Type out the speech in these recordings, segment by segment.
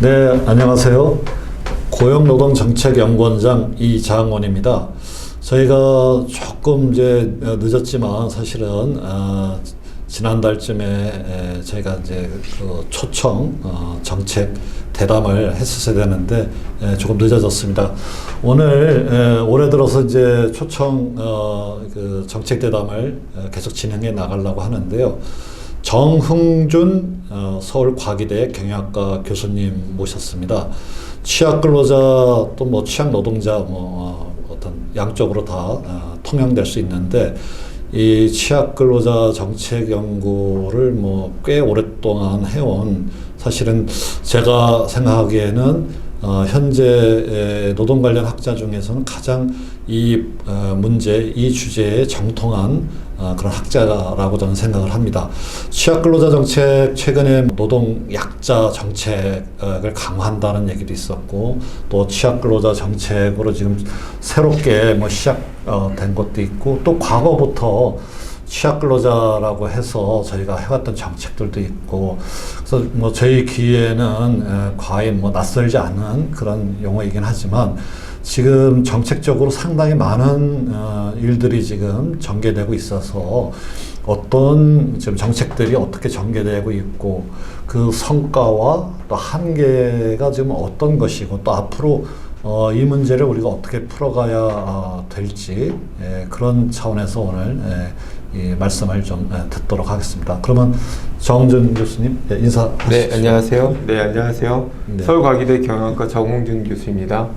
네, 안녕하세요. 고용노동정책연구원장 이장원입니다. 저희가 조금 이제 늦었지만 사실은 지난달쯤에 저희가 이제 그 초청 정책 대담을 했었어야 되는데 조금 늦어졌습니다. 오늘 올해 들어서 이제 초청 그 정책 대담을 계속 진행해 나가려고 하는데요. 정흥준 서울과기대 경영학과 교수님 모셨습니다. 취약근로자 또 뭐 취약노동자 어떤 양쪽으로 다 통용될 수 있는데 이 취약근로자 정책 연구를 뭐 꽤 오랫동안 해온 사실은 제가 생각하기에는 현재 노동 관련 학자 중에서는 가장 이 문제, 이 주제에 정통한 그런 학자라고 저는 생각을 합니다. 취약근로자 정책, 최근에 노동 약자 정책을 강화한다는 얘기도 있었고, 또 취약근로자 정책으로 지금 새롭게 뭐 시작된 것도 있고, 또 과거부터 취약근로자라고 해서 저희가 해왔던 정책들도 있고, 그래서 뭐 저희 귀에는 과히 뭐 낯설지 않은 그런 용어이긴 하지만 지금 정책적으로 상당히 많은 일들이 지금 전개되고 있어서 어떤 지금 정책들이 어떻게 전개되고 있고 그 성과와 또 한계가 지금 어떤 것이고 또 앞으로 이 문제를 우리가 어떻게 풀어가야 될지 그런 차원에서 오늘 이 말씀을 좀 듣도록 하겠습니다. 그러면 정흥준 교수님 인사하시죠. 네, 안녕하세요. 네, 안녕하세요. 네. 서울과기대 경영학과 정흥준 교수입니다.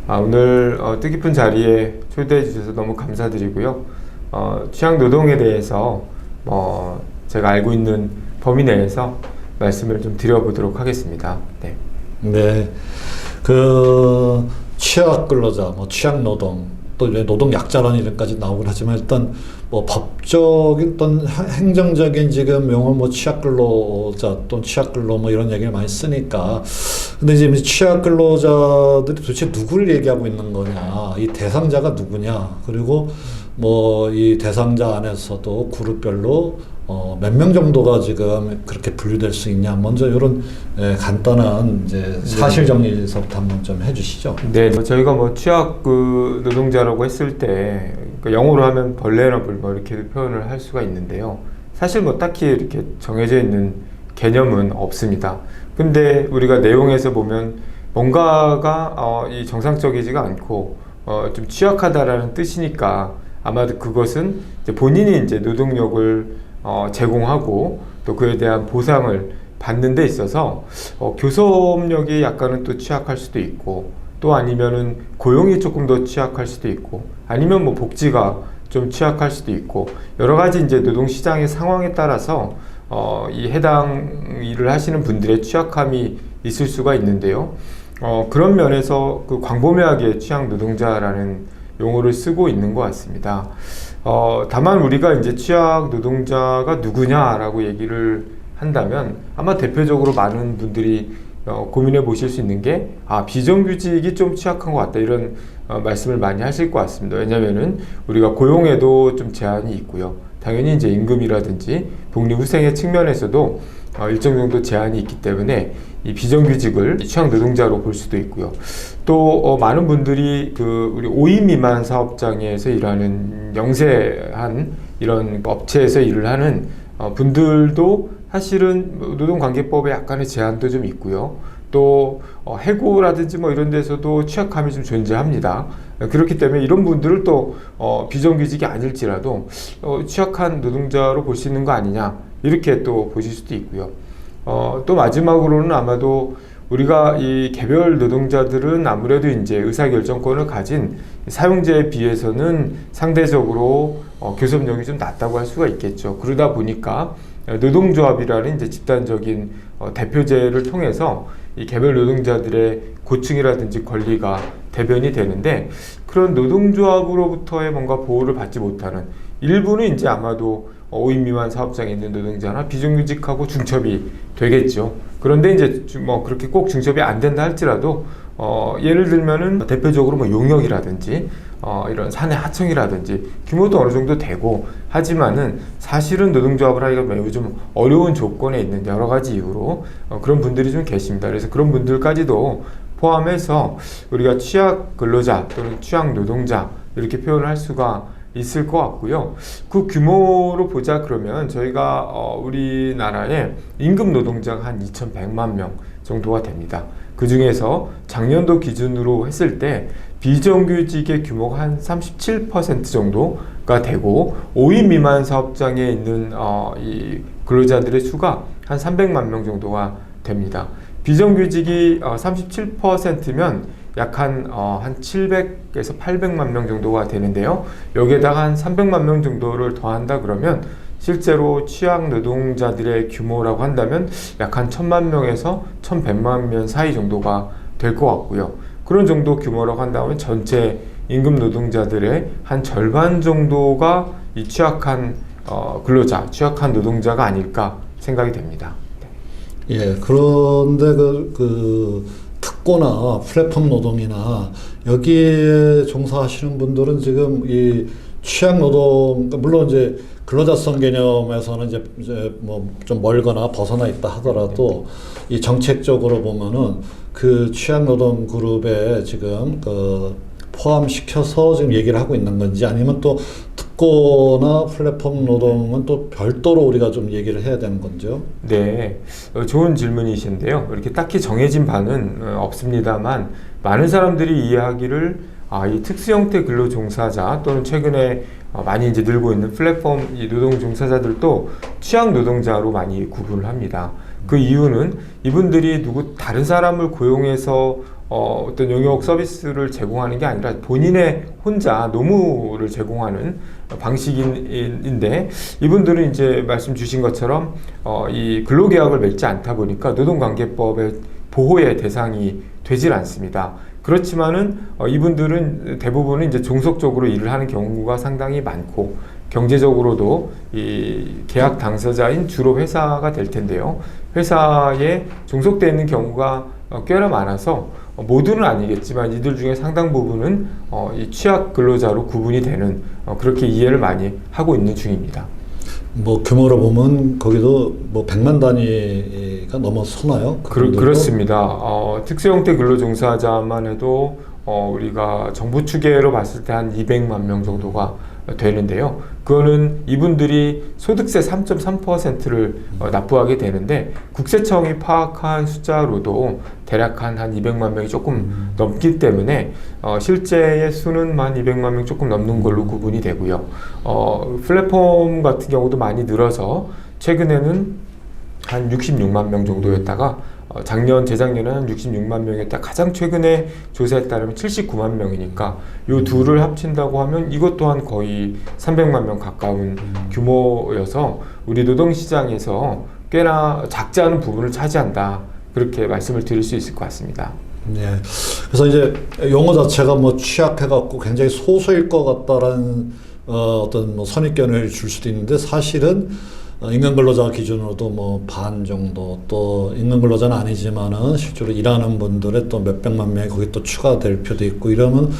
오늘 뜻깊은 자리에 초대해 주셔서 너무 감사드리고요. 취약노동에 대해서 제가 알고 있는 범위 내에서 말씀을 좀 드려보도록 하겠습니다. 네. 네, 그 취약근로자, 뭐 취약노동, 또 이제 노동약자라는 이름까지 나오긴 하지만 일단 뭐 법적인 어떤 행정적인 지금 용어 뭐 취약근로자 또는 취약근로 뭐 이런 얘기를 많이 쓰니까 근데 지금 취약근로자들이 도대체 누구를 얘기하고 있는 거냐, 이 대상자가 누구냐, 그리고 뭐 이 대상자 안에서도 그룹별로 몇 명 정도가 지금 그렇게 분류될 수 있냐, 먼저 이런 간단한 이제 사실 정리서부터 한번 좀 해주시죠. 네, 저희가 뭐 취약 노동자라고 했을 때 영어로 하면 벌레러블 뭐 이렇게 표현을 할 수가 있는데요. 사실 뭐 딱히 이렇게 정해져 있는 개념은 없습니다. 근데 우리가 내용에서 보면 뭔가가 이 정상적이지가 않고 좀 취약하다라는 뜻이니까 아마도 그것은 이제 본인이 이제 노동력을 제공하고 또 그에 대한 보상을 받는 데 있어서 교섭력이 약간은 또 취약할 수도 있고 또 아니면은 고용이 조금 더 취약할 수도 있고 아니면 뭐 복지가 좀 취약할 수도 있고 여러 가지 이제 노동시장의 상황에 따라서 이 해당 일을 하시는 분들의 취약함이 있을 수가 있는데요. 그런 면에서 그 광범위하게 취약 노동자라는 용어를 쓰고 있는 것 같습니다. 다만 우리가 이제 취약 노동자가 누구냐라고 얘기를 한다면 아마 대표적으로 많은 분들이 고민해 보실 수 있는 게 비정규직이 좀 취약한 것 같다 이런 말씀을 많이 하실 것 같습니다. 왜냐면은 우리가 고용에도 좀 제한이 있고요. 당연히 이제 임금이라든지 복리후생의 측면에서도 일정 정도 제한이 있기 때문에 이 비정규직을 취약 노동자로 볼 수도 있고요. 또 많은 분들이 그 우리 5인 미만 사업장에서 일하는 영세한 이런 업체에서 일을 하는 분들도 사실은 노동관계법에 약간의 제한도 좀 있고요. 또 해고라든지 뭐 이런 데서도 취약함이 좀 존재합니다. 그렇기 때문에 이런 분들을 또 비정규직이 아닐지라도 취약한 노동자로 볼 수 있는 거 아니냐 이렇게 또 보실 수도 있고요. 또 마지막으로는 아마도 우리가 이 개별 노동자들은 아무래도 이제 의사결정권을 가진 사용자에 비해서는 상대적으로 교섭력이 좀 낮다고 할 수가 있겠죠. 그러다 보니까 노동조합이라는 이제 집단적인 대표제를 통해서 이 개별 노동자들의 고충이라든지 권리가 대변이 되는데 그런 노동조합으로부터의 뭔가 보호를 받지 못하는 일부는 이제 아마도 5인 미만 사업장에 있는 노동자나 비정규직하고 중첩이 되겠죠. 그런데 이제 뭐 그렇게 꼭 중첩이 안 된다 할지라도 예를 들면은 대표적으로 뭐 용역이라든지 이런 사내 하청이라든지 규모도 어느 정도 되고 하지만은 사실은 노동조합을 하기가 매우 좀 어려운 조건에 있는 여러 가지 이유로 그런 분들이 좀 계십니다. 그래서 그런 분들까지도 포함해서 우리가 취약 근로자 또는 취약 노동자 이렇게 표현을 할 수가 있을 것 같고요. 그 규모로 보자 그러면 저희가 우리나라에 임금 노동자가 한 2,100만 명 정도가 됩니다. 그 중에서 작년도 기준으로 했을 때 비정규직의 규모가 한 37% 정도가 되고 5인 미만 사업장에 있는 이 근로자들의 수가 한 300만 명 정도가 됩니다. 비정규직이 37%면 약 한 700에서 800만 명 정도가 되는데요. 여기에다가 한 300만 명 정도를 더한다 그러면 실제로 취약 노동자들의 규모라고 한다면 약 한 1000만 명에서 1100만 명 사이 정도가 될 것 같고요. 그런 정도 규모라고 한다면 전체 임금 노동자들의 한 절반 정도가 이 취약한 근로자, 취약한 노동자가 아닐까 생각이 됩니다. 예, 그런데 특고나 플랫폼 노동이나 여기에 종사하시는 분들은 지금 이 취약 노동, 물론 이제 근로자성 개념에서는 이제 뭐 좀 멀거나 벗어나 있다 하더라도 이 정책적으로 보면은 그 취약 노동 그룹에 지금 포함시켜서 지금 얘기를 하고 있는 건지 아니면 또 특고나 플랫폼 노동은 또 별도로 우리가 좀 얘기를 해야 되는 건지요? 네, 좋은 질문이신데요. 이렇게 딱히 정해진 바는 없습니다만 많은 사람들이 이해하기를 이 특수 형태 근로 종사자 또는 최근에 많이 이제 늘고 있는 플랫폼 이 노동 종사자들도 취약 노동자로 많이 구분을 합니다. 그 이유는 이분들이 다른 사람을 고용해서 어떤 용역 서비스를 제공하는 게 아니라 본인의 혼자 노무를 제공하는 방식인데 이분들은 이제 말씀 주신 것처럼 이 근로계약을 맺지 않다 보니까 노동관계법의 보호의 대상이 되질 않습니다. 그렇지만은 이분들은 대부분은 이제 종속적으로 일을 하는 경우가 상당히 많고 경제적으로도 이 계약 당사자인 주로 회사가 될 텐데요. 회사에 종속되어 있는 경우가 꽤나 많아서 모두는 아니겠지만 이들 중에 상당 부분은 이 취약 근로자로 구분이 되는 그렇게 이해를 많이 하고 있는 중입니다. 뭐 규모로 보면 거기도 뭐 100만 단위가 넘어서나요? 그렇습니다. 특수 형태 근로 종사자만 해도 우리가 정부 추계로 봤을 때 한 200만 명 정도가 되는데요. 그거는 이분들이 소득세 3.3%를 납부하게 되는데 국세청이 파악한 숫자로도 대략 한 200만 명이 조금 넘기 때문에 실제의 수는 만 200만 명 조금 넘는 걸로 구분이 되고요. 플랫폼 같은 경우도 많이 늘어서 최근에는 한 66만 명 정도였다가 재작년에는 한 66만 명이었다. 가장 최근에 조사에 따르면 79만 명이니까 요 둘을 합친다고 하면 이것 또한 거의 300만 명 가까운 규모여서 우리 노동시장에서 꽤나 작지 않은 부분을 차지한다. 그렇게 말씀을 드릴 수 있을 것 같습니다. 네. 그래서 이제 용어 자체가 뭐 취약해갖고 굉장히 소수일 것 같다라는 어떤 뭐 선입견을 줄 수도 있는데 사실은 임금근로자 기준으로도 뭐 반 정도 또 임금근로자는 아니지만은 실제로 일하는 분들의 또 몇백만 명이 거기 또 추가될 필요도 있고 이러면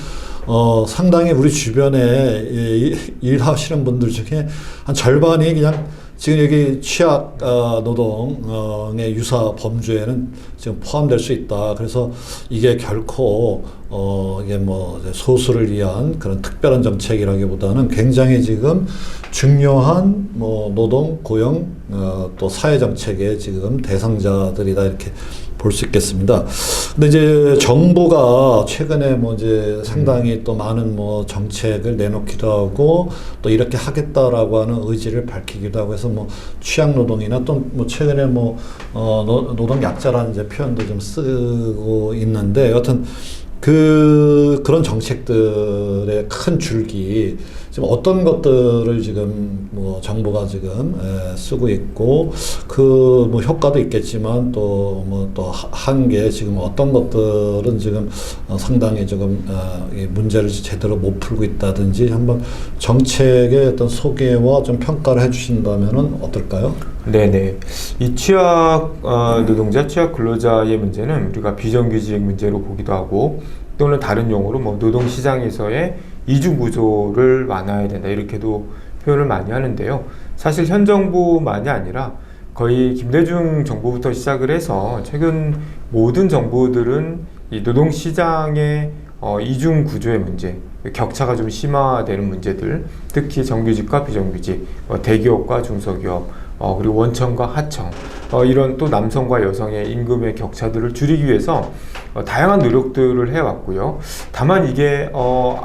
상당히 우리 주변에 일하시는 분들 중에 한 절반이 그냥 지금 여기 취약 노동의 유사 범주에는 지금 포함될 수 있다. 그래서 이게 결코 이게 뭐 소수를 위한 그런 특별한 정책이라기보다는 굉장히 지금 중요한 뭐 노동, 고용, 또 사회 정책의 지금 대상자들이다 이렇게 볼 수 있겠습니다. 근데 이제 정부가 최근에 뭐 이제 상당히 또 많은 뭐 정책을 내놓기도 하고 또 이렇게 하겠다라고 하는 의지를 밝히기도 하고 해서 뭐 취약 노동이나 또 뭐 최근에 뭐 노동 약자라는 이제 표현도 좀 쓰고 있는데 여하튼 그런 정책들의 큰 줄기 지금 어떤 것들을 지금 뭐 정부가 지금 쓰고 있고 그 뭐 효과도 있겠지만 또 뭐 또 한계 지금 어떤 것들은 지금 상당히 조금 이 문제를 제대로 못 풀고 있다든지 한번 정책의 어떤 소개와 좀 평가를 해주신다면은 어떨까요? 네네. 이 취약 노동자, 취약 근로자의 문제는 우리가 비정규직 문제로 보기도 하고 또는 다른 용어로 뭐 노동시장에서의 이중 구조를 완화해야 된다 이렇게도 표현을 많이 하는데요. 사실 현 정부만이 아니라 거의 김대중 정부부터 시작을 해서 최근 모든 정부들은 이 노동시장의 이중 구조의 문제, 격차가 좀 심화되는 문제들, 특히 정규직과 비정규직, 대기업과 중소기업, 그리고 원청과 하청, 이런 또 남성과 여성의 임금의 격차들을 줄이기 위해서 다양한 노력들을 해왔고요. 다만 이게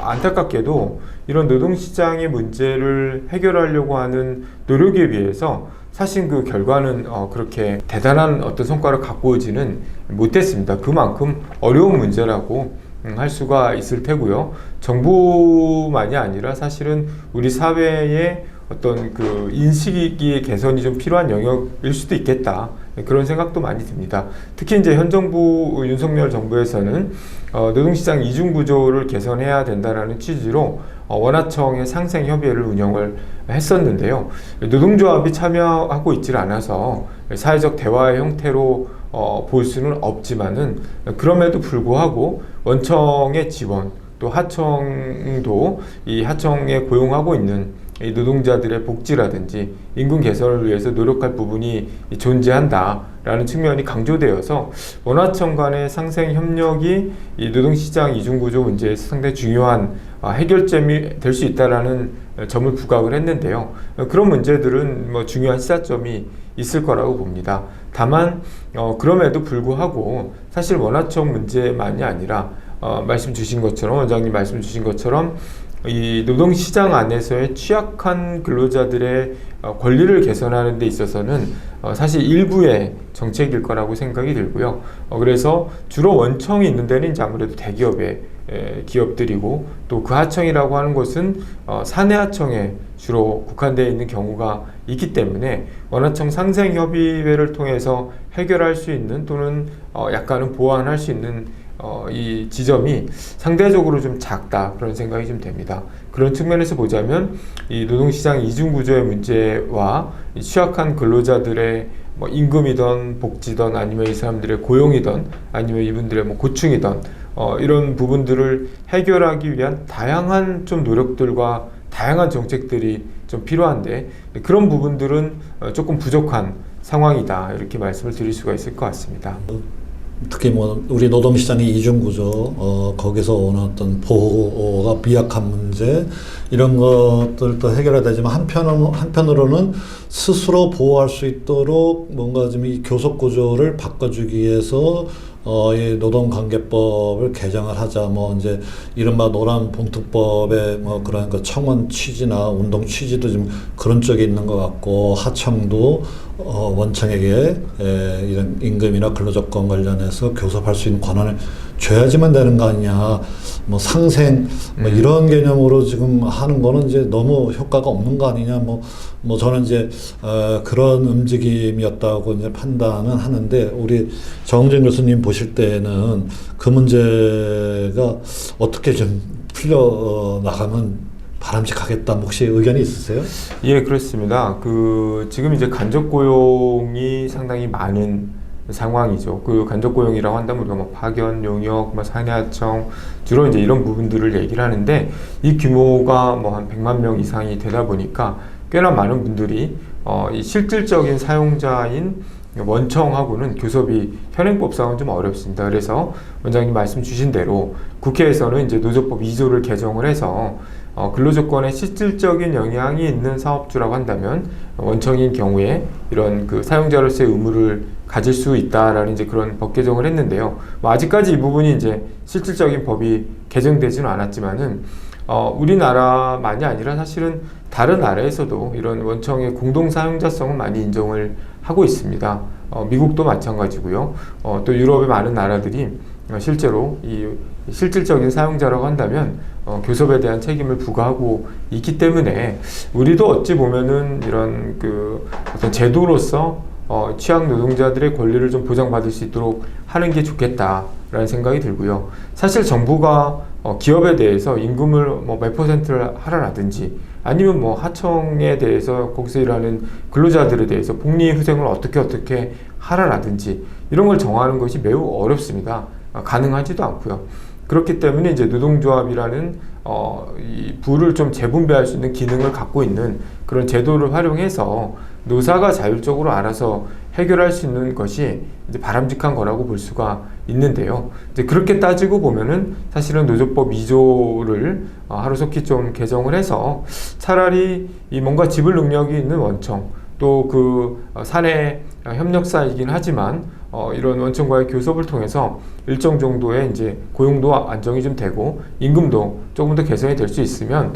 안타깝게도 이런 노동시장의 문제를 해결하려고 하는 노력에 비해서 사실 그 결과는 그렇게 대단한 어떤 성과를 갖고 오지는 못했습니다. 그만큼 어려운 문제라고 할 수가 있을 테고요. 정부만이 아니라 사실은 우리 사회의 어떤 그 인식의 개선이 좀 필요한 영역일 수도 있겠다. 그런 생각도 많이 듭니다. 특히 이제 현 정부, 윤석열 정부에서는 노동시장 이중 구조를 개선해야 된다라는 취지로 원하청의 상생협의회를 운영을 했었는데요. 노동조합이 참여하고 있질 않아서 사회적 대화의 형태로 볼 수는 없지만은 그럼에도 불구하고 원청의 지원 또 하청도 이 하청에 고용하고 있는 이 노동자들의 복지라든지 임금 개선을 위해서 노력할 부분이 존재한다라는 측면이 강조되어서 원하청 간의 상생 협력이 이 노동시장 이중구조 문제에서 상당히 중요한 해결점이 될 수 있다라는 점을 부각을 했는데요. 그런 문제들은 뭐 중요한 시사점이 있을 거라고 봅니다. 다만 그럼에도 불구하고 사실 원하청 문제만이 아니라 말씀 주신 것처럼 원장님 말씀 주신 것처럼 이 노동시장 안에서의 취약한 근로자들의 권리를 개선하는 데 있어서는 사실 일부의 정책일 거라고 생각이 들고요. 그래서 주로 원청이 있는 데는 이제 아무래도 대기업의 기업들이고 또 그 하청이라고 하는 것은 사내하청에 주로 국한되어 있는 경우가 있기 때문에 원하청 상생협의회를 통해서 해결할 수 있는 또는 약간은 보완할 수 있는 이 지점이 상대적으로 좀 작다 그런 생각이 좀 됩니다. 그런 측면에서 보자면 이 노동시장 이중구조의 문제와 이 취약한 근로자들의 뭐 임금이든 복지든 아니면 이 사람들의 고용이든 아니면 이분들의 뭐 고충이든 이런 부분들을 해결하기 위한 다양한 좀 노력들과 다양한 정책들이 좀 필요한데 그런 부분들은 조금 부족한 상황이다 이렇게 말씀을 드릴 수가 있을 것 같습니다. 특히 뭐 우리 노동시장의 이중구조, 거기서 오는 어떤 보호가 미약한 문제 이런 것들도 해결해야 되지만 한편으로는 스스로 보호할 수 있도록 뭔가 좀 이 교섭구조를 바꿔주기 위해서 이 노동관계법을 개정을 하자. 뭐 이제 이른바 노란봉투법의 뭐 그런 그 청원 취지나 운동 취지도 좀 그런 쪽에 있는 것 같고 하청도 원청에게 이런 임금이나 근로조건 관련해서 교섭할 수 있는 권한을 줘야지만 되는 거 아니냐. 뭐 상생 뭐 이런 개념으로 지금 하는 거는 이제 너무 효과가 없는 거 아니냐. 뭐 저는 이제 그런 움직임이었다고 이제 판단은 하는데 우리 정은정 교수님 보실 때는 그 문제가 어떻게 좀 풀려 나가면 바람직하겠다. 혹시 의견이 있으세요? 예, 그렇습니다. 지금 이제 간접 고용이 상당히 많은 상황이죠. 그 간접 고용이라고 한다면 우리가 뭐 파견, 용역, 뭐 사내하청 주로 이제 이런 부분들을 얘기를 하는데 이 규모가 뭐 한 100만 명 이상이 되다 보니까 꽤나 많은 분들이 이 실질적인 사용자인 원청하고는 교섭이 현행법상은 좀 어렵습니다. 그래서 원장님 말씀 주신 대로 국회에서는 이제 노조법 2조를 개정을 해서 근로조건에 실질적인 영향이 있는 사업주라고 한다면 원청인 경우에 이런 그 사용자로서의 의무를 가질 수 있다라는 이제 그런 법 개정을 했는데요. 뭐 아직까지 이 부분이 이제 실질적인 법이 개정되지는 않았지만은 우리나라만이 아니라 사실은 다른 나라에서도 이런 원청의 공동 사용자성은 많이 인정을 하고 있습니다. 미국도 마찬가지고요. 또 유럽의 많은 나라들이 실제로 이 실질적인 사용자라고 한다면 교섭에 대한 책임을 부과하고 있기 때문에 우리도 어찌 보면은 이런 그 어떤 제도로서 취약 노동자들의 권리를 좀 보장받을 수 있도록 하는 게 좋겠다라는 생각이 들고요. 사실 정부가 기업에 대해서 임금을 뭐 몇 퍼센트를 하라라든지 아니면 뭐 하청에 대해서 거기서 일하는 근로자들에 대해서 복리후생을 어떻게 하라라든지 이런 걸 정하는 것이 매우 어렵습니다. 가능하지도 않고요. 그렇기 때문에 이제 노동조합이라는 이 부를 좀 재분배할 수 있는 기능을 갖고 있는 그런 제도를 활용해서 노사가 자율적으로 알아서 해결할 수 있는 것이 이제 바람직한 거라고 볼 수가 있는데요. 이제 그렇게 따지고 보면은 사실은 노조법 2조를 하루속히 좀 개정을 해서 차라리 이 뭔가 지불 능력이 있는 원청 또 그 사내 협력사이긴 하지만 이런 원청과의 교섭을 통해서 일정 정도의 이제 고용도 안정이 좀 되고 임금도 조금 더 개선이 될 수 있으면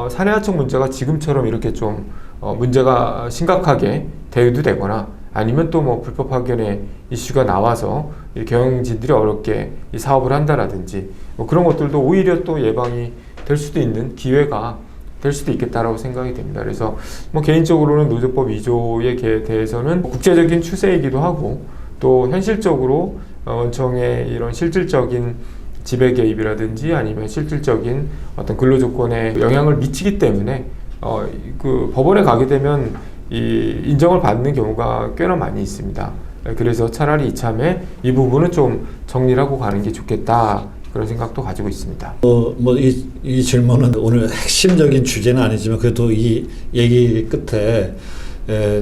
사내하청 문제가 지금처럼 이렇게 좀 문제가 심각하게 대두되거나 되거나 아니면 또 뭐 불법 파견의 이슈가 나와서 이 경영진들이 어렵게 이 사업을 한다라든지 뭐 그런 것들도 오히려 또 예방이 될 수도 있는 기회가 될 수도 있겠다라고 생각이 됩니다. 그래서 뭐 개인적으로는 노조법 2조에 대해서는 국제적인 추세이기도 하고 또 현실적으로 원청의 이런 실질적인 지배 개입이라든지 아니면 실질적인 어떤 근로 조건에 영향을 미치기 때문에 그 법원에 가게 되면 이 인정을 받는 경우가 꽤나 많이 있습니다. 그래서 차라리 이참에 이 부분은 좀 정리를 하고 가는 게 좋겠다. 그런 생각도 가지고 있습니다. 이 질문은 오늘 핵심적인 주제는 아니지만 그래도 이 얘기 끝에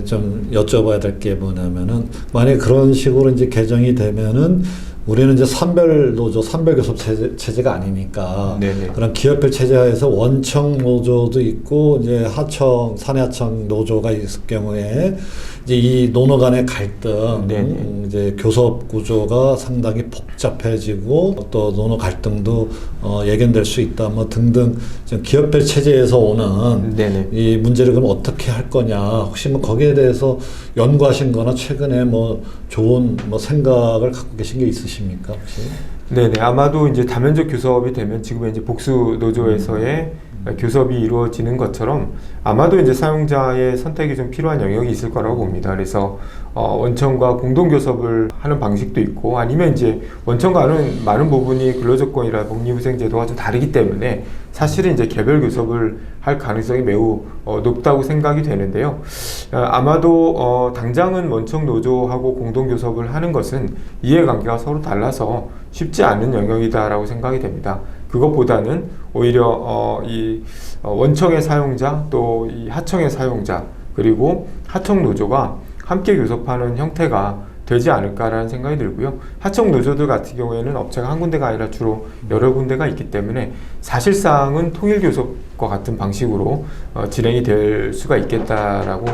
좀 여쭤봐야 될 게 뭐냐면은 만약에 그런 식으로 이제 개정이 되면은 우리는 이제 선별노조, 선별교섭 체제가 아니니까 네네. 그런 기업별 체제하에서 원청 노조도 있고 이제 하청, 사내하청 노조가 있을 경우에 이제 이 노노 간의 갈등, 이제 교섭 구조가 상당히 복잡해지고 또 노노 갈등도 예견될 수 있다, 뭐 등등 기업별 체제에서 오는 이 문제를 그럼 어떻게 할 거냐, 혹시 뭐 거기에 대해서 연구하신거나 최근에 뭐 좋은 뭐 생각을 갖고 계신 게 있으십니까 혹시? 네네, 아마도 이제 다면적 교섭이 되면 지금의 이제 복수 노조에서의 교섭이 이루어지는 것처럼 아마도 이제 사용자의 선택이 좀 필요한 영역이 있을 거라고 봅니다. 그래서 원청과 공동 교섭을 하는 방식도 있고 아니면 이제 원청과는 많은 부분이 근로조건이나 복리후생 제도가 좀 다르기 때문에 사실은 이제 개별 교섭을 할 가능성이 매우 높다고 생각이 되는데요. 아마도 당장은 원청 노조하고 공동 교섭을 하는 것은 이해관계가 서로 달라서 쉽지 않은 영역이다라고 생각이 됩니다. 그것보다는 오히려 이 원청의 사용자 또 이 하청의 사용자 그리고 하청 노조가 함께 교섭하는 형태가 되지 않을까라는 생각이 들고요. 하청 노조들 같은 경우에는 업체가 한 군데가 아니라 주로 여러 군데가 있기 때문에 사실상은 통일 교섭과 같은 방식으로 진행이 될 수가 있겠다라고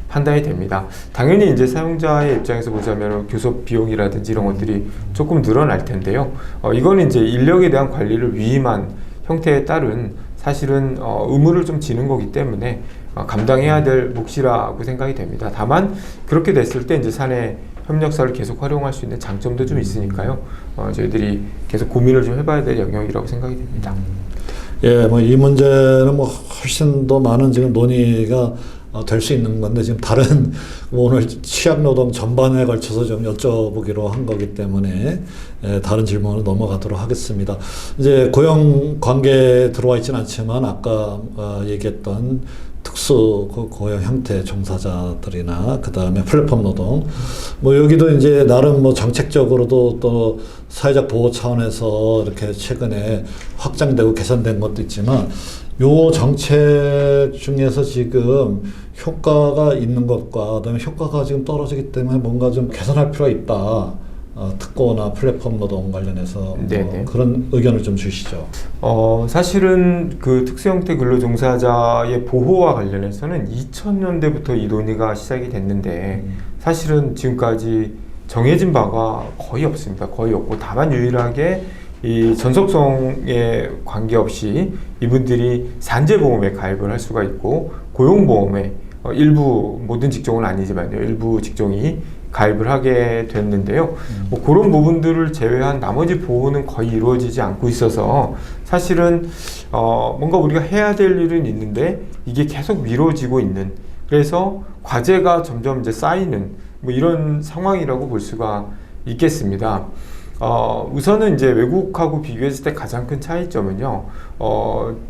판단이 됩니다. 당연히 이제 사용자의 입장에서 보자면 교섭 비용이라든지 이런 것들이 조금 늘어날 텐데요. 이거는 이제 인력에 대한 관리를 위임한 형태에 따른 사실은 의무를 좀 지는 거기 때문에 감당해야 될 몫이라고 생각이 됩니다. 다만 그렇게 됐을 때 이제 사내 협력사를 계속 활용할 수 있는 장점도 좀 있으니까요. 저희들이 계속 고민을 좀 해봐야 될 영역이라고 생각이 됩니다. 예, 뭐 이 문제는 뭐 훨씬 더 많은 지금 논의가 될 수 있는 건데 지금 다른 오늘 취약노동 전반에 걸쳐서 좀 여쭤보기로 한 거기 때문에 다른 질문으로 넘어가도록 하겠습니다. 이제 고용 관계에 들어와 있지는 않지만 아까 얘기했던 특수 고용 형태 종사자들이나 그 다음에 플랫폼 노동 뭐 여기도 이제 나름 뭐 정책적으로도 또 사회적 보호 차원에서 이렇게 최근에 확장되고 개선된 것도 있지만 요 정책 중에서 지금 효과가 있는 것과 그다음에 효과가 지금 떨어지기 때문에 뭔가 좀 개선할 필요가 있다. 특고나 플랫폼 노동 관련해서 그런 의견을 좀 주시죠. 사실은 그 특수형태 근로종사자의 보호와 관련해서는 2000년대부터 이 논의가 시작이 됐는데 사실은 지금까지 정해진 바가 거의 없습니다. 거의 없고 다만 유일하게 이 전속성에 관계없이 이분들이 산재보험에 가입을 할 수가 있고 고용보험에 일부 모든 직종은 아니지만요 일부 직종이 가입을 하게 됐는데요. 뭐 그런 부분들을 제외한 나머지 보호는 거의 이루어지지 않고 있어서 사실은 뭔가 우리가 해야 될 일은 있는데 이게 계속 미뤄지고 있는 그래서 과제가 점점 이제 쌓이는 뭐 이런 상황이라고 볼 수가 있겠습니다. 우선은 이제 외국하고 비교했을 때 가장 큰 차이점은요,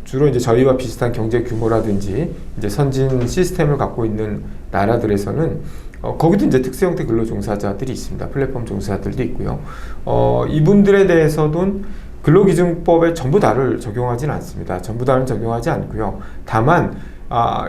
주로 이제 저희와 비슷한 경제 규모라든지 이제 선진 시스템을 갖고 있는 나라들에서는 거기도 이제 특수 형태 근로 종사자들이 있습니다. 플랫폼 종사자들도 있고요. 이분들에 대해서도 근로기준법에 전부 다를 적용하지는 않습니다. 전부 다는 적용하지 않고요. 다만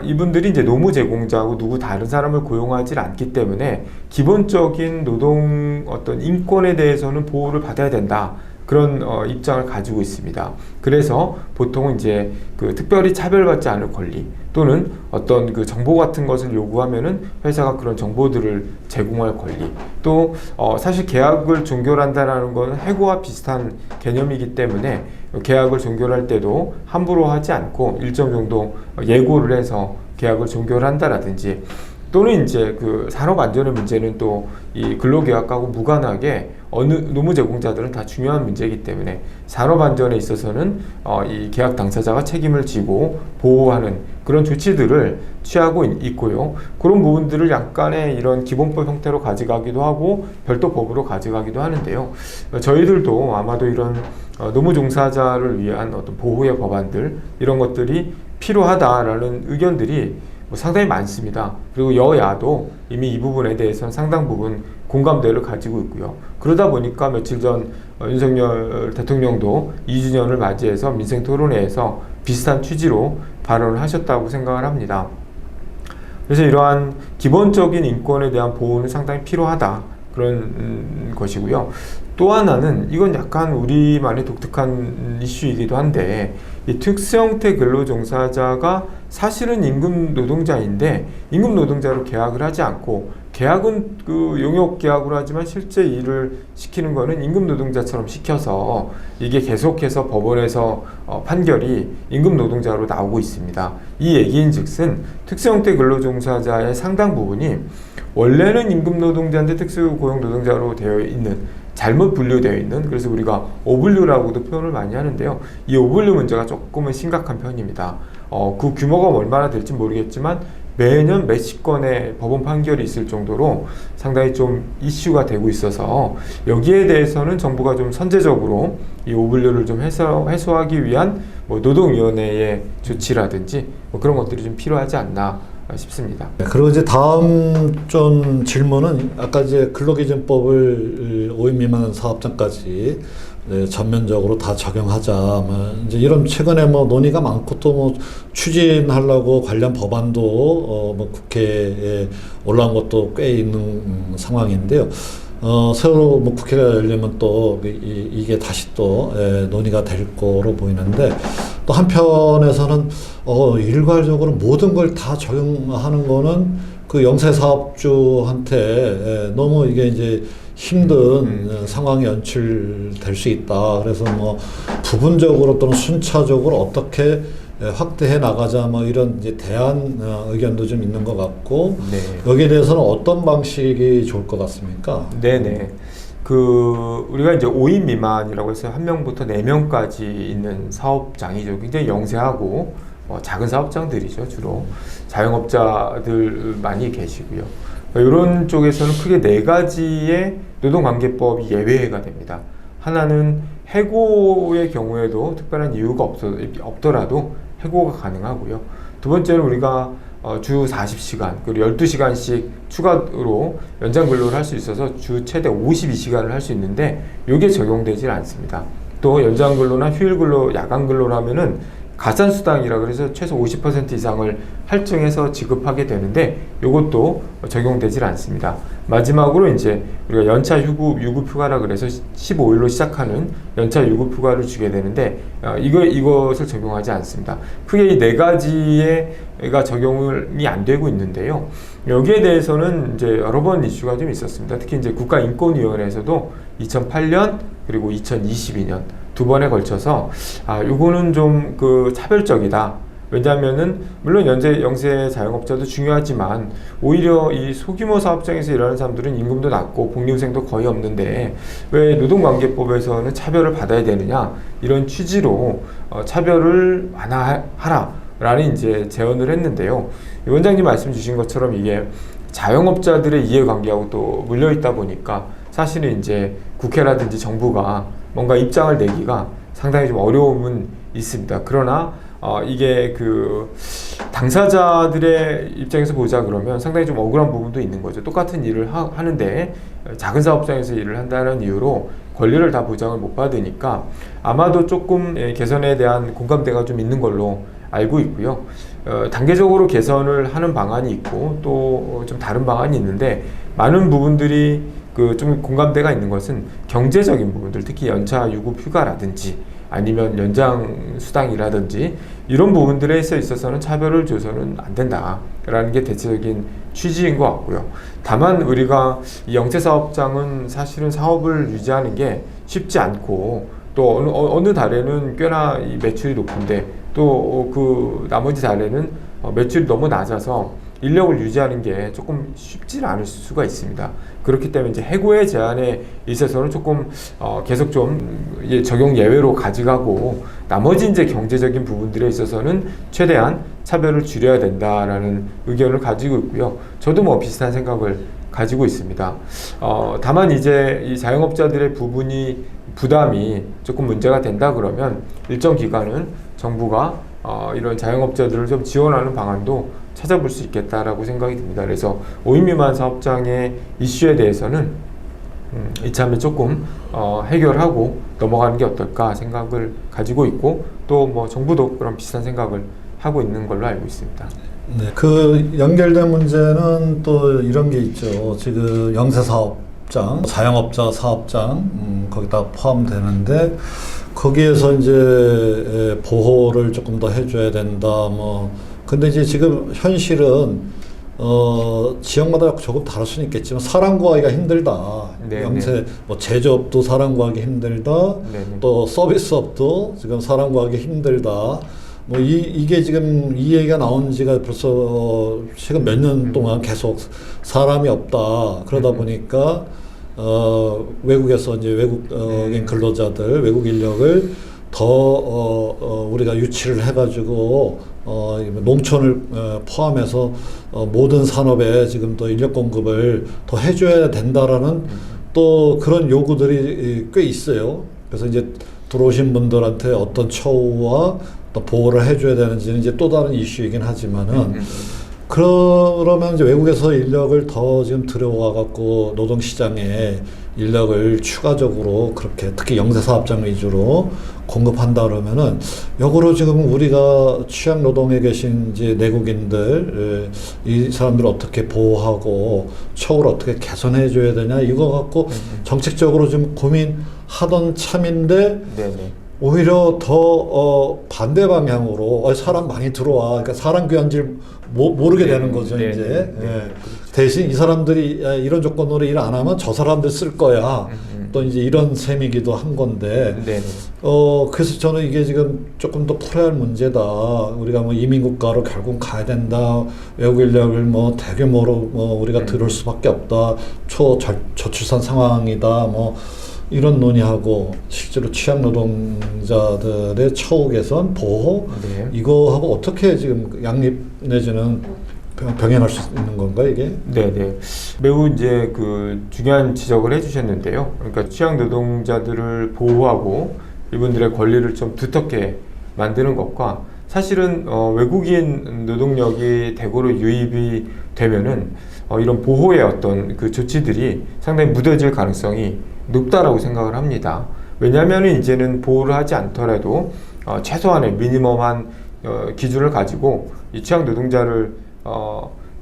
이분들이 이제 노무 제공자하고 누구 다른 사람을 고용하지 않기 때문에 기본적인 노동 어떤 인권에 대해서는 보호를 받아야 된다. 그런 입장을 가지고 있습니다. 그래서 보통은 이제 그 특별히 차별받지 않을 권리 또는 어떤 그 정보 같은 것을 요구하면은 회사가 그런 정보들을 제공할 권리 또 사실 계약을 종결한다라는 건 해고와 비슷한 개념이기 때문에 계약을 종결할 때도 함부로 하지 않고 일정 정도 예고를 해서 계약을 종결한다라든지 또는 이제 그 산업 안전의 문제는 또 이 근로계약하고 무관하게 어느 노무 제공자들은 다 중요한 문제이기 때문에 산업 안전에 있어서는 이 계약 당사자가 책임을 지고 보호하는 그런 조치들을 취하고 있고요. 그런 부분들을 약간의 이런 기본법 형태로 가져가기도 하고 별도 법으로 가져가기도 하는데요. 저희들도 아마도 이런 노무 종사자를 위한 어떤 보호의 법안들 이런 것들이 필요하다라는 의견들이 상당히 많습니다. 그리고 여야도 이미 이 부분에 대해서는 상당 부분 공감대를 가지고 있고요. 그러다 보니까 며칠 전 윤석열 대통령도 2주년을 맞이해서 민생토론회에서 비슷한 취지로 발언을 하셨다고 생각을 합니다. 그래서 이러한 기본적인 인권에 대한 보호는 상당히 필요하다. 그런 것이고요. 또 하나는 이건 약간 우리만의 독특한 이슈이기도 한데 이 특수형태 근로종사자가 사실은 임금 노동자인데 임금 노동자로 계약을 하지 않고 계약은 그 용역 계약으로 하지만 실제 일을 시키는 거는 임금 노동자처럼 시켜서 이게 계속해서 법원에서 판결이 임금 노동자로 나오고 있습니다. 이 얘기인즉슨 특수형태 근로종사자의 상당 부분이 원래는 임금 노동자인데 특수 고용 노동자로 되어 있는 잘못 분류되어 있는 그래서 우리가 오분류라고도 표현을 많이 하는데요. 이 오분류 문제가 조금은 심각한 편입니다. 그 규모가 얼마나 될지 모르겠지만 매년 몇십 건의 법원 판결이 있을 정도로 상당히 좀 이슈가 되고 있어서 여기에 대해서는 정부가 좀 선제적으로 이 오분류를 좀 해소하기 위한 뭐 노동위원회의 조치라든지 뭐 그런 것들이 좀 필요하지 않나 싶습니다. 그리고 이제 다음 좀 질문은 아까 이제 근로기준법을 5인 미만 사업장까지 전면적으로 다 적용하자. 뭐 이제 이런 최근에 뭐 논의가 많고 또 뭐 추진하려고 관련 법안도 뭐 국회에 올라온 것도 꽤 있는 상황인데요. 새로 뭐 국회가 열리면 또 이게 다시 또 논의가 될 거로 보이는데 또 한편에서는 일괄적으로 모든 걸 다 적용하는 거는 그 영세 사업주한테 너무 이게 이제 힘든 상황이 연출될 수 있다. 그래서 뭐 부분적으로 또는 순차적으로 어떻게 확대해 나가자 뭐 이런 이제 대안 의견도 좀 있는 것 같고 네. 여기에 대해서는 어떤 방식이 좋을 것 같습니까? 네네. 우리가 이제 5인 미만이라고 해서 1명부터 4명까지 있는 사업장이죠. 굉장히 영세하고 작은 사업장들이죠. 주로 자영업자들 많이 계시고요. 이런 쪽에서는 크게 4가지의 노동관계법이 예외가 됩니다. 하나는 해고의 경우에도 특별한 이유가 없더라도 해고가 가능하고요. 두 번째는 우리가 주 40시간 그리고 12시간씩 추가로 연장 근로를 할 수 있어서 주 최대 52시간을 할 수 있는데 이게 적용되질 않습니다. 또 연장 근로나 휴일 근로, 야간 근로를 하면은 가산수당이라 그래서 최소 50% 이상을 할증해서 지급하게 되는데 이것도 적용되질 않습니다. 마지막으로 이제 우리가 연차 유급휴가라 그래서 15일로 시작하는 연차 유급휴가를 주게 되는데 이것을 적용하지 않습니다. 크게 이 4가지가 적용이 안 되고 있는데요. 여기에 대해서는 이제 여러 번 이슈가 좀 있었습니다. 특히 이제 국가인권위원회에서도 2008년 그리고 2022년 두 번에 걸쳐서 요거는 좀 그 차별적이다. 왜냐하면은 물론 영세 자영업자도 중요하지만 오히려 이 소규모 사업장에서 일하는 사람들은 임금도 낮고 복리후생도 거의 없는데 왜 노동관계법에서는 차별을 받아야 되느냐 이런 취지로 차별을 완화하라라는 이제 제언을 했는데요. 원장님 말씀 주신 것처럼 이게 자영업자들의 이해관계하고 또 물려 있다 보니까 사실은 이제 국회라든지 정부가 뭔가 입장을 내기가 상당히 좀 어려움은 있습니다. 그러나 이게 그 당사자들의 입장에서 보자 그러면 상당히 좀 억울한 부분도 있는 거죠. 똑같은 일을 하는데 작은 사업장에서 일을 한다는 이유로 권리를 다 보장을 못 받으니까 아마도 조금 개선에 대한 공감대가 좀 있는 걸로 알고 있고요. 단계적으로 개선을 하는 방안이 있고 또 좀 다른 방안이 있는데 많은 부분들이 그 좀 공감대가 있는 것은 경제적인 부분들, 특히 연차 유급 휴가라든지 아니면 연장 수당이라든지 이런 부분들에 있어서는 차별을 줘서는 안 된다라는 게 대체적인 취지인 것 같고요. 다만 우리가 이 영세사업장은 사실은 사업을 유지하는 게 쉽지 않고 또 어느 달에는 꽤나 이 매출이 높은데 또 그 나머지 달에는 매출이 너무 낮아서 인력을 유지하는 게 조금 쉽지 않을 수가 있습니다. 그렇기 때문에 이제 해고의 제한에 있어서는 조금 계속 좀 적용 예외로 가져가고 나머지 이제 경제적인 부분들에 있어서는 최대한 차별을 줄여야 된다라는 의견을 가지고 있고요. 저도 뭐 비슷한 생각을 가지고 있습니다. 다만 이제 이 자영업자들의 부담이 조금 문제가 된다 그러면 일정 기간은 정부가 이런 자영업자들을 좀 지원하는 방안도 찾아볼 수 있겠다라고 생각이 듭니다. 그래서 5인 미만 사업장의 이슈에 대해서는 이참에 조금 해결하고 넘어가는 게 어떨까 생각을 가지고 있고 또 뭐 정부도 그런 비슷한 생각을 하고 있는 걸로 알고 있습니다. 네, 그 연결된 문제는 또 이런 게 있죠. 지금 영세사업장, 자영업자 사업장 거기다 포함되는데 거기에서 이제 보호를 조금 더 해줘야 된다. 뭐 근데 이제 지금 현실은 지역마다 조금 다를 수는 있겠지만 사람 구하기가 힘들다. 네, 영세 네. 뭐 제조업도 사람 구하기 힘들다. 네, 네. 또 서비스업도 지금 사람 구하기 힘들다. 뭐 이게 지금 이 얘기가 나온 지가 벌써 최근 몇 년 동안 계속 사람이 없다. 그러다 보니까 외국에서 이제 외국인 근로자들, 외국 인력을 더 우리가 유치를 해가지고 농촌을 포함해서 모든 산업에 지금 또 인력 공급을 더 해줘야 된다라는 또 그런 요구들이 꽤 있어요. 그래서 이제 들어오신 분들한테 어떤 처우와 또 보호를 해줘야 되는지는 이제 또 다른 이슈이긴 하지만은 그러면 이제 외국에서 인력을 더 지금 들여와 갖고 노동 시장에 인력을 추가적으로 그렇게 특히 영세 사업장 위주로 공급한다 그러면은 역으로 지금 우리가 취약 노동에 계신 이제 내국인들 이 사람들을 어떻게 보호하고 처우를 어떻게 개선해 줘야 되냐 이거 갖고 정책적으로 좀 고민하던 참인데 네네. 오히려 더 반대 방향으로 사람 많이 들어와. 그러니까 사람 귀한줄 모르게 네, 되는 거죠. 네, 이제 네, 네. 예. 대신 이 사람들이 이런 조건으로 일 안 하면 저 사람들 쓸 거야. 또 이제 이런 셈이기도 한 건데. 네네. 그래서 저는 이게 지금 조금 더 풀어야 할 문제다. 우리가 뭐 이민국가로 결국 가야 된다. 외국 인력을 뭐 대규모로 뭐 우리가 들을 수밖에 없다. 저출산 상황이다. 뭐 이런 논의하고 실제로 취약 노동자들의 처우 개선, 보호 네. 이거하고 어떻게 지금 양립 내지는 병행할 수 있는 건가 이게? 네네. 매우 이제 그 중요한 지적을 해주셨는데요. 그러니까 취약 노동자들을 보호하고 이분들의 권리를 좀 두텁게 만드는 것과 사실은 외국인 노동력이 대거로 유입이 되면은 이런 보호의 어떤 그 조치들이 상당히 무뎌질 가능성이 높다라고 생각을 합니다. 왜냐하면 이제는 보호를 하지 않더라도 최소한의 미니멈한 기준을 가지고 이 취약 노동자를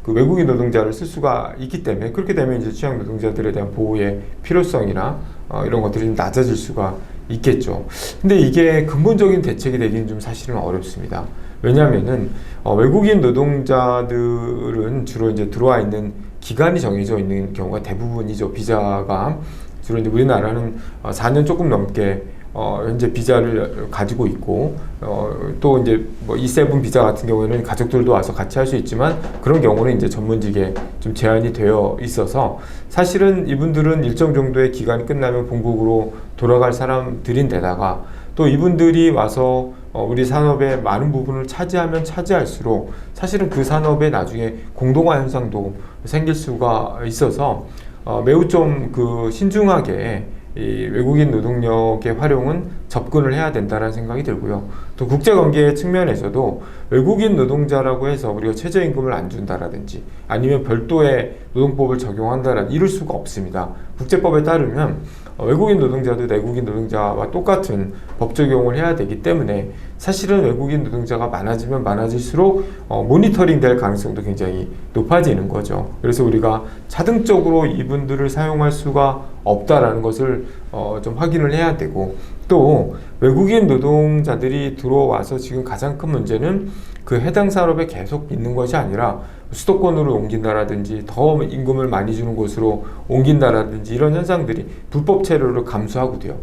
그 외국인 노동자를 쓸 수가 있기 때문에 그렇게 되면 이제 취약 노동자들에 대한 보호의 필요성이나 이런 것들이 좀 낮아질 수가 있겠죠. 근데 이게 근본적인 대책이 되기는 좀 사실은 어렵습니다. 왜냐하면은 외국인 노동자들은 주로 이제 들어와 있는 기간이 정해져 있는 경우가 대부분이죠. 비자가 주로 이제 우리나라는 4년 조금 넘게 현재 비자를 가지고 있고 또 이제 뭐 E7 비자 같은 경우에는 가족들도 와서 같이 할 수 있지만 그런 경우는 이제 전문직에 좀 제한이 되어 있어서 사실은 이분들은 일정 정도의 기간이 끝나면 본국으로 돌아갈 사람들인데다가 또 이분들이 와서 우리 산업의 많은 부분을 차지하면 차지할수록 사실은 그 산업에 나중에 공동화 현상도 생길 수가 있어서 매우 좀 그 신중하게 이 외국인 노동력의 활용은 접근을 해야 된다는 생각이 들고요. 또 국제관계 측면에서도 외국인 노동자라고 해서 우리가 최저임금을 안 준다라든지 아니면 별도의 노동법을 적용한다라든지 이럴 수가 없습니다. 국제법에 따르면 외국인 노동자도 내국인 노동자와 똑같은 법 적용을 해야 되기 때문에 사실은 외국인 노동자가 많아지면 많아질수록 모니터링 될 가능성도 굉장히 높아지는 거죠. 그래서 우리가 자동적으로 이분들을 사용할 수가 없다라는 것을 좀 확인을 해야 되고, 또 외국인 노동자들이 들어와서 지금 가장 큰 문제는 그 해당 산업에 계속 있는 것이 아니라 수도권으로 옮긴다라든지 더 임금을 많이 주는 곳으로 옮긴다라든지 이런 현상들이 불법 체류를 감수하고 돼요.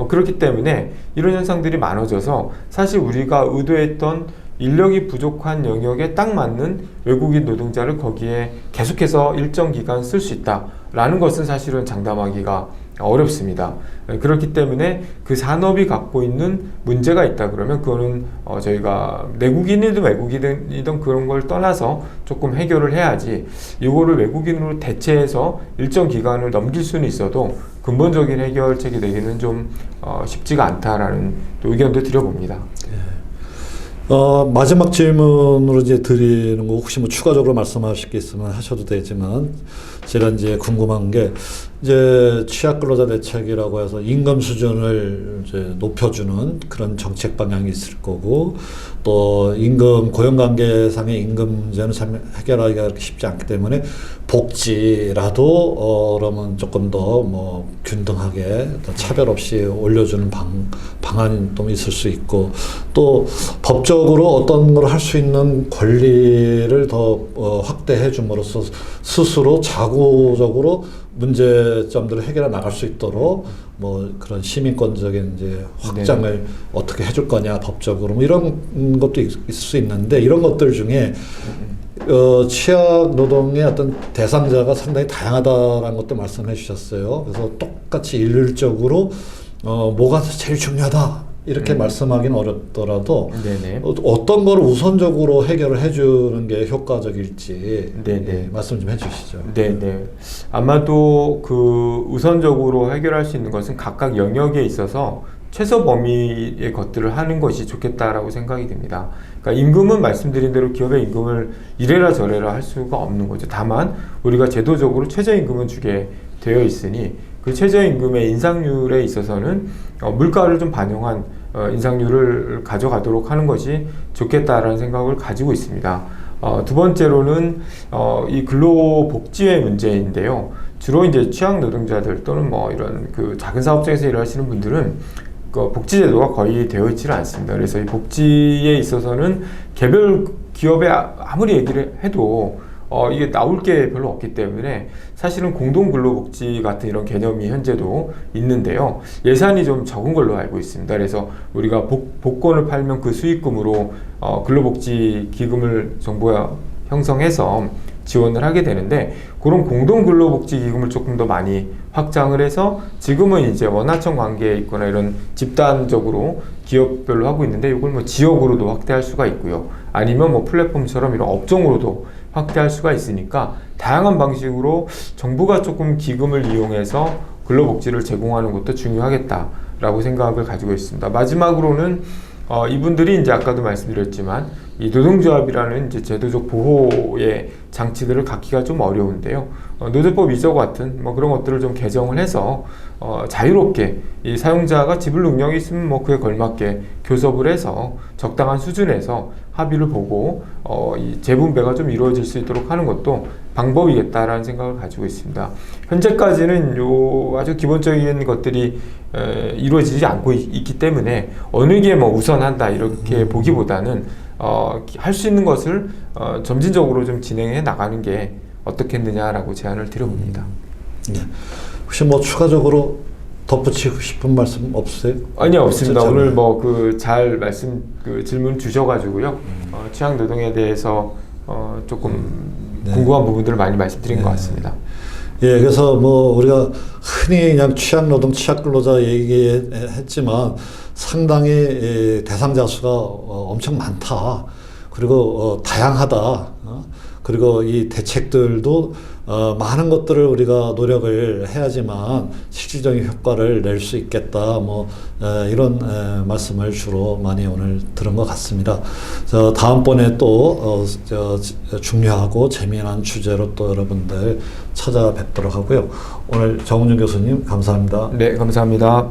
그렇기 때문에 이런 현상들이 많아져서 사실 우리가 의도했던 인력이 부족한 영역에 딱 맞는 외국인 노동자를 거기에 계속해서 일정 기간 쓸 수 있다라는 것은 사실은 장담하기가 어렵습니다. 그렇기 때문에 그 산업이 갖고 있는 문제가 있다 그러면 그거는 저희가 내국인이든 외국인이든 그런 걸 떠나서 조금 해결을 해야지, 이거를 외국인으로 대체해서 일정 기간을 넘길 수는 있어도 근본적인 해결책이 되기는 좀 쉽지가 않다라는 의견도 드려봅니다. 마지막 질문으로 이제 드리는 거, 혹시 뭐 추가적으로 말씀하실 게 있으면 하셔도 되지만, 제가 이제 궁금한 게, 이제 취약 근로자 대책이라고 해서 임금 수준을 이제 높여주는 그런 정책 방향이 있을 거고, 또 임금, 고용관계상의 임금 문제는 참 해결하기가 그렇게 쉽지 않기 때문에 복지라도 그러면 조금 더 뭐 균등하게 더 차별 없이 올려주는 방안이 또 있을 수 있고, 또 법적으로 어떤 걸 할 수 있는 권리를 더 확대해 줌으로써 스스로 자구적으로 문제점들을 해결해 나갈 수 있도록 뭐 그런 시민권적인 이제 확장을 네. 어떻게 해줄 거냐 법적으로 뭐 이런 것도 있을 수 있는데, 이런 것들 중에 취약 노동의 어떤 대상자가 상당히 다양하다라는 것도 말씀해 주셨어요. 그래서 똑같이 일률적으로 뭐가 제일 중요하다 이렇게 말씀하기는 어렵더라도 네네. 어떤 걸 우선적으로 해결을 해주는 게 효과적일지 네네. 말씀 좀 해주시죠. 네네. 아마도 그 우선적으로 해결할 수 있는 것은 각각 영역에 있어서 최소 범위의 것들을 하는 것이 좋겠다라고 생각이 듭니다. 그러니까 임금은 말씀드린 대로 기업의 임금을 이래라 저래라 할 수가 없는 거죠. 다만 우리가 제도적으로 최저임금은 주게 되어 있으니 그 최저임금의 인상률에 있어서는 물가를 좀 반영한 인상률을 가져가도록 하는 것이 좋겠다라는 생각을 가지고 있습니다. 두 번째로는 이 근로복지의 문제인데요. 주로 이제 취약 노동자들 또는 뭐 이런 그 작은 사업장에서 일하시는 분들은 그 복지제도가 거의 되어 있지는 않습니다. 그래서 이 복지에 있어서는 개별 기업에 아무리 얘기를 해도 이게 나올 게 별로 없기 때문에 사실은 공동근로복지 같은 이런 개념이 현재도 있는데요. 예산이 좀 적은 걸로 알고 있습니다. 그래서 우리가 복권을 팔면 그 수익금으로 근로복지기금을 정부가 형성해서 지원을 하게 되는데, 그런 공동근로복지기금을 조금 더 많이 확장을 해서 지금은 이제 원하청 관계에 있거나 이런 집단적으로 기업별로 하고 있는데, 이걸 뭐 지역으로도 확대할 수가 있고요. 아니면 뭐 플랫폼처럼 이런 업종으로도 확대할 수가 있으니까 다양한 방식으로 정부가 조금 기금을 이용해서 근로복지를 제공하는 것도 중요하겠다라고 생각을 가지고 있습니다. 마지막으로는 이분들이 이제 아까도 말씀드렸지만 이 노동조합이라는 이제 제도적 보호의 장치들을 갖기가 좀 어려운데요. 노조법 위조 같은 뭐 그런 것들을 좀 개정을 해서 자유롭게 이 사용자가 지불 능력이 있으면 뭐 그에 걸맞게 교섭을 해서 적당한 수준에서 합의를 보고 이 재분배가 좀 이루어질 수 있도록 하는 것도 방법이겠다라는 생각을 가지고 있습니다. 현재까지는 요 아주 기본적인 것들이 이루어지지 않고 있기 때문에 어느 게 뭐 우선한다 이렇게 보기보다는 할 수 있는 것을 점진적으로 좀 진행해 나가는 게 어떻겠느냐라고 제안을 드려봅니다. 네. 혹시 뭐 추가적으로 덧붙이고 싶은 말씀 없으세요? 아니요, 없습니다. 오늘 뭐 그 잘 질문 주셔가지고요. 취약 노동에 대해서 조금 네. 궁금한 부분들을 많이 말씀드린 네. 것 같습니다. 예, 그래서 뭐 우리가 흔히 그냥 취약 노동, 취약 근로자 얘기했지만 상당히 대상자 수가 엄청 많다. 그리고 다양하다. 그리고 이 대책들도 많은 것들을 우리가 노력을 해야지만 실질적인 효과를 낼 수 있겠다. 이런 말씀을 주로 많이 오늘 들은 것 같습니다. 다음번에 또 중요하고 재미난 주제로 또 여러분들 찾아뵙도록 하고요. 오늘 정은준 교수님 감사합니다. 네, 감사합니다.